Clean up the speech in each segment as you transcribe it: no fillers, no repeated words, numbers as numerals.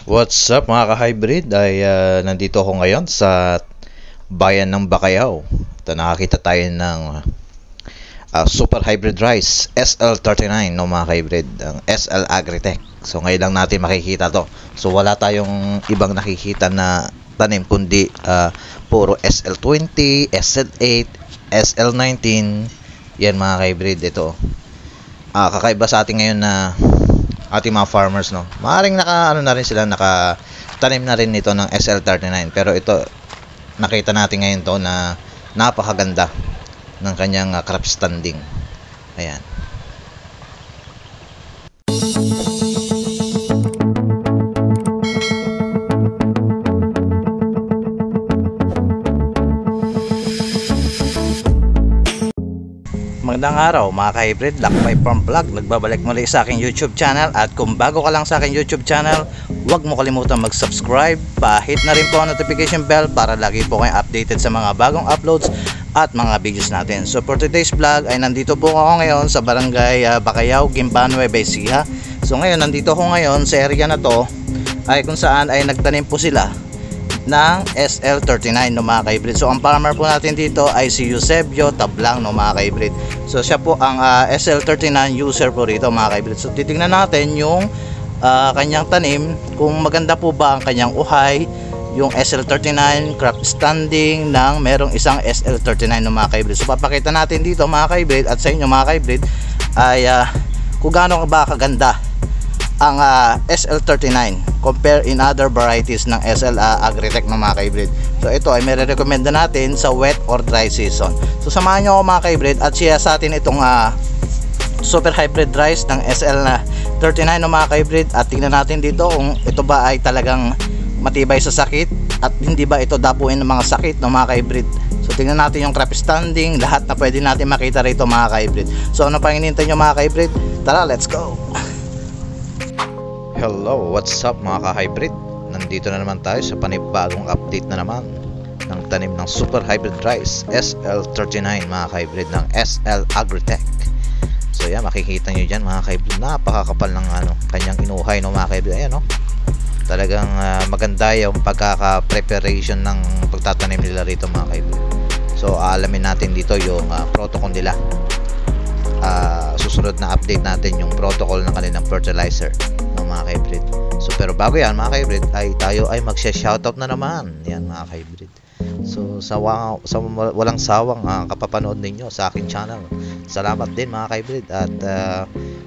What's up mga ka-hybrid? Nandito ako ngayon sa bayan ng Bacayao. Nakakita tayo ng super hybrid rice SL39 no mga ka-hybrid, ang SL Agritech. So ngayon lang natin makikita to. So wala tayong ibang nakikita na tanim kundi puro SL20, SL8, SL19. Yan mga ka-hybrid, ito. Kakaiba sa atin ngayon na ating mga farmers, no. Maaring nakatanim na rin nito ng SL39, pero ito nakita natin ngayon to na napakaganda ng kanyang crop standing. Ayan. Magandang araw mga ka-hybrid, Lakbay Farm Vlog. Nagbabalik muli sa aking YouTube channel. At kung bago ka lang sa aking YouTube channel, huwag mo kalimutan mag-subscribe. Pahit na rin po ang notification bell para lagi po kayo updated sa mga bagong uploads at mga videos natin. So for today's vlog ay nandito po ako ngayon sa barangay Bacayao, Gimban, Nueva Ecija. So ngayon nandito ako ngayon sa area na to ay kung saan ay nagtanim po sila ng SL39 no mga ka-hybrid. So ang farmer po natin dito ay si Eusebio Tablang no mga ka-hybrid. So siya po ang SL39 user po rito mga ka-hybrid. So titingnan natin yung kanyang tanim, kung maganda po ba ang kanyang uhay, yung SL39 crop standing ng merong isang SL39 no mga ka-hybrid. So papakita natin dito mga ka-hybrid at sa inyo mga ka-hybrid ay kung gaano ba kaganda ang SL39 compare in other varieties ng SL Agritech ng mga ka-hybrid. So ito ay may recommend natin sa wet or dry season. So samahan nyo ako mga ka-hybrid at share sa atin itong super hybrid rice ng SL39 ng mga ka-hybrid. At tingnan natin dito kung ito ba ay talagang matibay sa sakit at hindi ba ito dapuin ng mga sakit ng mga ka-hybrid. So tingnan natin yung crop standing, lahat na pwede natin makita rito mga ka-hybrid. So ano pang hinihintay nyo mga ka-hybrid? Tara, let's go! Hello, what's up mga ka-hybrid? Nandito na naman tayo sa panibagong update na naman ng tanim ng super hybrid rice SL39 mga ka-hybrid ng SL Agritech. So yan, makikita nyo dyan mga ka-hybrid, napakakapal ng kanyang inuhay no mga ka-hybrid. Ayan no, talagang maganda yung pagkaka-preparation ng pagtatanim nila rito mga ka-hybrid. So alamin natin dito yung protocol nila. Susunod na update natin yung protocol ng kanilang fertilizer ng mga ka-hybrid. So pero bago yan mga ka-hybrid ay tayo ay magsha-shoutout na naman. Yan mga ka-hybrid. So sa walang sawang kapapanood ninyo sa aking channel, salamat din mga ka-hybrid. At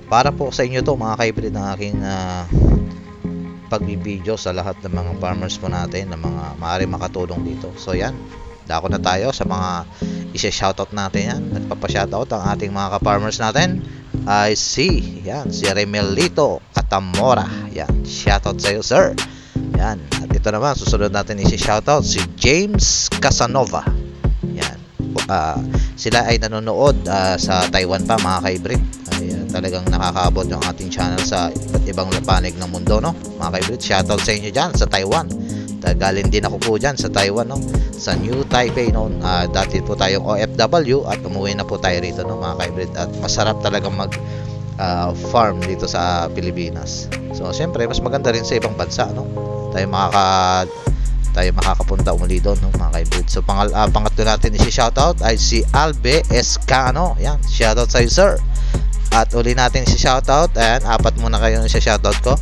para po sa inyo to mga ka-hybrid ng aking pagbibideo sa lahat ng mga farmers po natin na mga maaari makatulong dito. So yan, dako na tayo sa mga isa-shoutout natin yan. Nagpapa-shoutout ang ating mga ka-farmers natin ay si Remelito Catamora. Yan, shoutout sa iyo sir. Yan, at ito naman susunod natin isi-shoutout si James Casanova. Yan, sila ay nanonood sa Taiwan pa mga ka-hybrid. Talagang nakakaabot yung ating channel sa iba't ibang panig ng mundo no mga ka-hybrid. Shoutout sa inyo dyan sa Taiwan. Galing din ako po dyan sa Taiwan no, sa New Taipei no. Dati po tayong OFW at umuwi na po tayo rito no mga ka-hybrid. At masarap talagang mag farm dito sa Pilipinas. So siyempre mas maganda rin sa ibang bansa no, tayo makakapunta umuli doon no mga ka-hybrid. So pangatlo natin isi-shoutout ay si Albe Escano. Yan, shoutout sa iyo sir. At uli natin isi-shoutout, ayan, apat muna kayo isi-shoutout ko.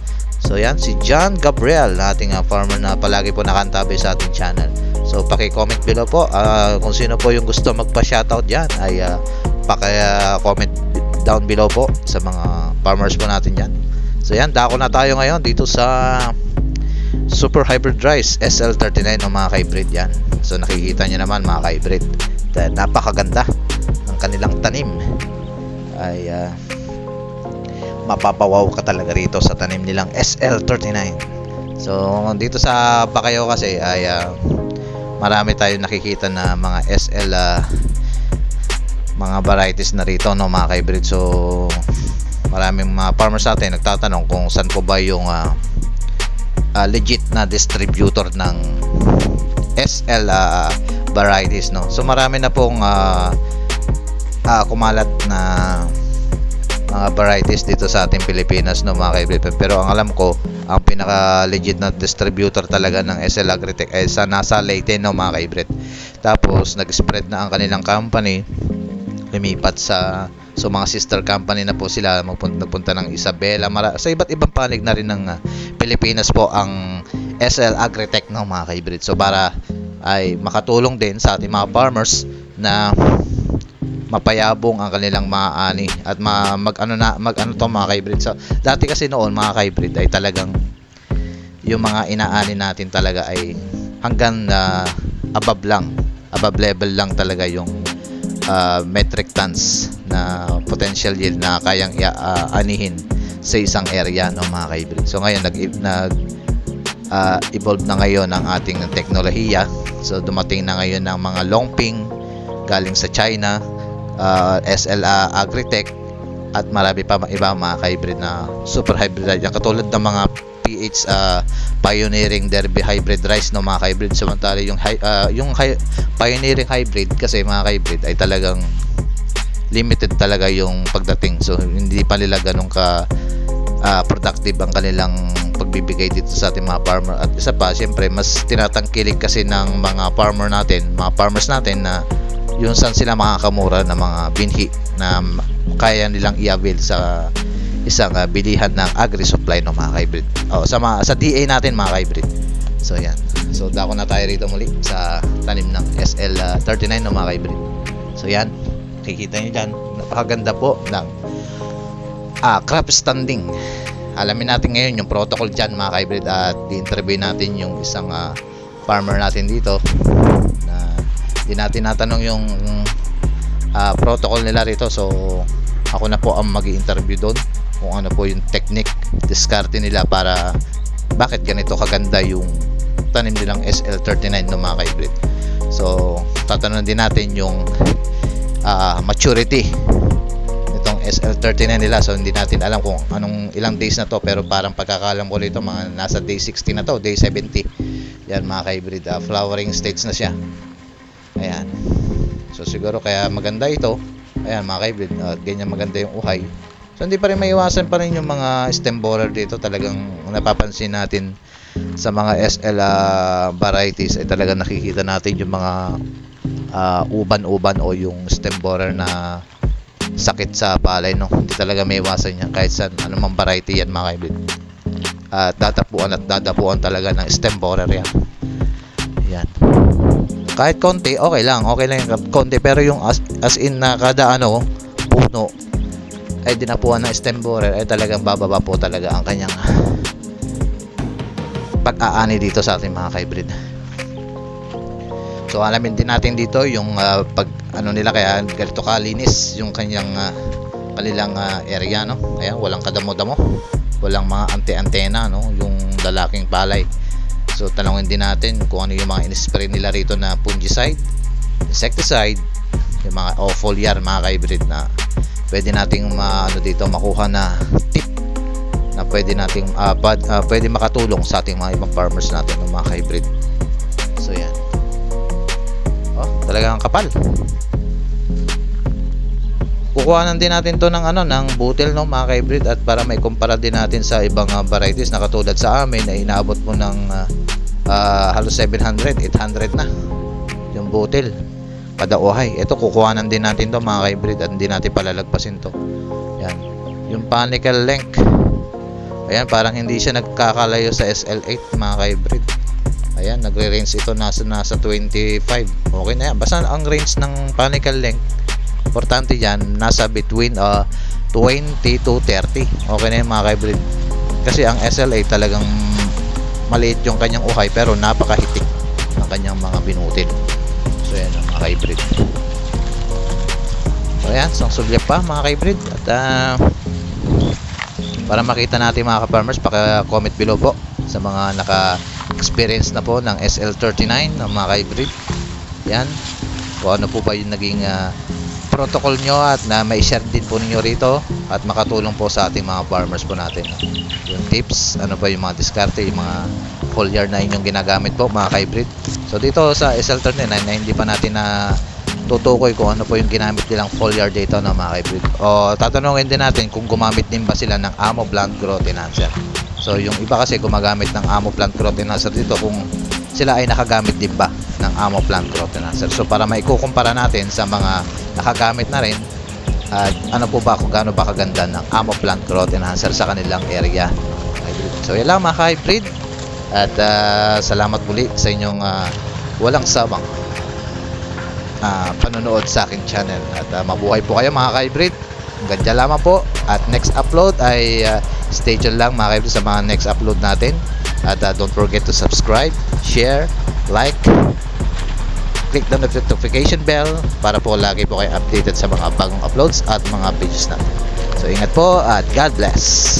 So yan, si John Gabriel, ating farmer na palagi po nakantabi sa ating channel. So paki-comment below po kung sino po yung gusto magpa-shoutout dyan ay paki-comment down below po sa mga farmers po natin dyan. So yan, dako na tayo ngayon dito sa super hybrid rice SL39 ng mga ka-hybrid yan. So nakikita nyo naman mga ka-hybrid, napakaganda ng kanilang tanim. Ay mapapawaw ka talaga rito sa tanim nilang SL39. So dito sa Bacayao kasi ay marami tayong nakikita na mga SL mga varieties na rito no mga ka-hybrid. So maraming mga farmers natin nagtatanong kung saan po ba yung legit na distributor ng SL varieties no. So marami na pong kumalat na mga varieties dito sa ating Pilipinas no mga ka-hybrid. Pero ang alam ko ang pinaka legit na distributor talaga ng SL Agritech ay nasa Leyte, no mga ka-hybrid. Tapos nag-spread na ang kanilang company, lumipat sa mga sister company na po sila, nagpunta ng Isabela, sa iba't ibang panig na rin ng Pilipinas po ang SL Agritech, no mga ka-hybrid. So para ay makatulong din sa ating mga farmers na mapayabong ang kanilang mga ani at mag-ano to mga ka-hybrid. So dati kasi noon mga ka-hybrid ay talagang yung mga inaani natin talaga ay hanggang above level lang talaga yung metric tons na potential yield na kayang anihin sa isang area, no mga ka-hybrid. So ngayon evolve na ngayon ang ating teknolohiya. So dumating na ngayon ng mga longping galing sa China, SL Agritech, at marami pa iba mga ka-hybrid na super hybrid yan, katulad ng mga PH Pioneering Derby hybrid rice, no mga ka-hybrid. Samantala yung Pioneering hybrid kasi mga ka-hybrid ay talagang limited talaga yung pagdating, so hindi pa nila ganun ka productive ang kanilang pagbibigay dito sa ating mga farmer. At isa pa, siyempre mas tinatangkilik kasi ng mga farmers natin na yung saan sila makakamura ng mga binhi na kaya nilang i-avail sa isang bilihan ng agri-supply, no mga ka-hybrid. Sa DA natin mga ka-hybrid. So yan. So dako na tayo rito muli sa tanim ng SL39, no mga ka-hybrid. So yan, kikita nyo dyan, napakaganda po ng crop standing. Alamin natin ngayon yung protocol dyan mga ka-hybrid, at i-interview natin yung isang farmer natin dito na di natin natanong yung protocol nila rito. So ako na po ang mag-i-interview doon kung ano po yung technique, diskarte nila para bakit ganito kaganda yung tanim nilang SL39, no mga ka-hybrid. So tatanungin din natin yung maturity nitong SL39 nila. So hindi natin alam kung anong ilang days na to, pero parang pagkakalam ko rito mga nasa day 60 na to, day 70 yan mga ka-hybrid. Flowering stage na siya. Ayan. So siguro kaya maganda ito. Ayan mga ka-hybrid, ganyan maganda yung uhay. So hindi pa rin maiwasan pa rin yung mga stem borer dito. Talagang napapansin natin sa mga SL varieties ay talagang nakikita natin yung mga uban-uban o yung stem borer na sakit sa palay, no. Hindi talaga maiwasan yan kahit sa anumang variety yan mga ka-hybrid. Dadapuan talaga ng stem borer yan. Ayan. Kahit konti, okay lang yung konti, pero yung as in na kada puno ay dinapuan ng stem borer ay talagang bababa po talaga ang kanyang pag-aani dito sa ating mga ka-hybrid. So alamin din natin dito yung nila kaya ganito kalinis yung kanilang area, no. Ayan, walang kadamo-damo, walang mga antena, no, yung lalaking palay. So tanongin din natin kung ano yung mga in-spray nila rito na fungicide, insecticide, yung mga foliar mga ka-hybrid na pwede nating dito makuha na tip na pwede nating pwede makatulong sa ating mga ibang farmers natin, ng mga ka-hybrid. So yan. Talagang kapal. Kukuhanan din natin to ng ng butil, no mga ka-hybrid, at para may kumpara din natin sa ibang varieties na katulad sa amin ay inaabot mo ng halos 700, 800 na yung butil kada uhay. Ito kukuhanan din natin to mga ka-hybrid at hindi natin palalagpasin to. Yan. Yung panicle length, ayan, parang hindi siya nagkakalayo sa SL8 mga ka-hybrid. Ayan, nagre-range ito nasa 25. Okay na yan. Basta ang range ng panicle length, importante yan, nasa between 20 to 30. Okay na yan mga ka-hybrid. Kasi ang SL8 talagang maliit yung kanyang uhay pero napakahitik ng kanyang mga binutil. So yan mga ka-hybrid. So ayan, sangsulyap pa mga ka-hybrid. At para makita natin mga ka-farmers, paka-comment below po sa mga naka-experience na po ng SL39 ng mga ka-hybrid. Yan, kung ano po ba yung naging protocol nyo at na may share din po ninyo rito at makatulong po sa ating mga farmers po natin. Yung tips, ano ba yung mga diskarte, yung mga foliar na inyong ginagamit po mga ka-hybrid. So dito sa SL39 na hindi pa natin na tutukoy kung ano po yung ginamit nilang foliar dito na mga ka-hybrid. O tatanungin din natin kung gumamit din ba sila ng Amo Plant Growth Enhancer. So yung iba kasi gumagamit ng Amo Plant Growth Enhancer dito kung sila ay nakagamit din ba ng Amo Plant Growth Enhancer. So para maikukumpara natin sa mga nakagamit na rin, ano po ba kung gaano ba kaganda ng Amo Plant Growth Enhancer sa kanilang area. So yan lang mga ka-hybrid, at salamat muli sa inyong walang sawang panonood sa aking channel, at mabuhay po kayo mga ka-hybrid. Hanggang dyan lamang po, at next upload ay stay tuned lang mga ka-hybrid sa mga next upload natin, at don't forget to subscribe, share, like, click the notification bell para po lagi po kayo updated sa mga bagong uploads at mga videos natin. So ingat po at God bless.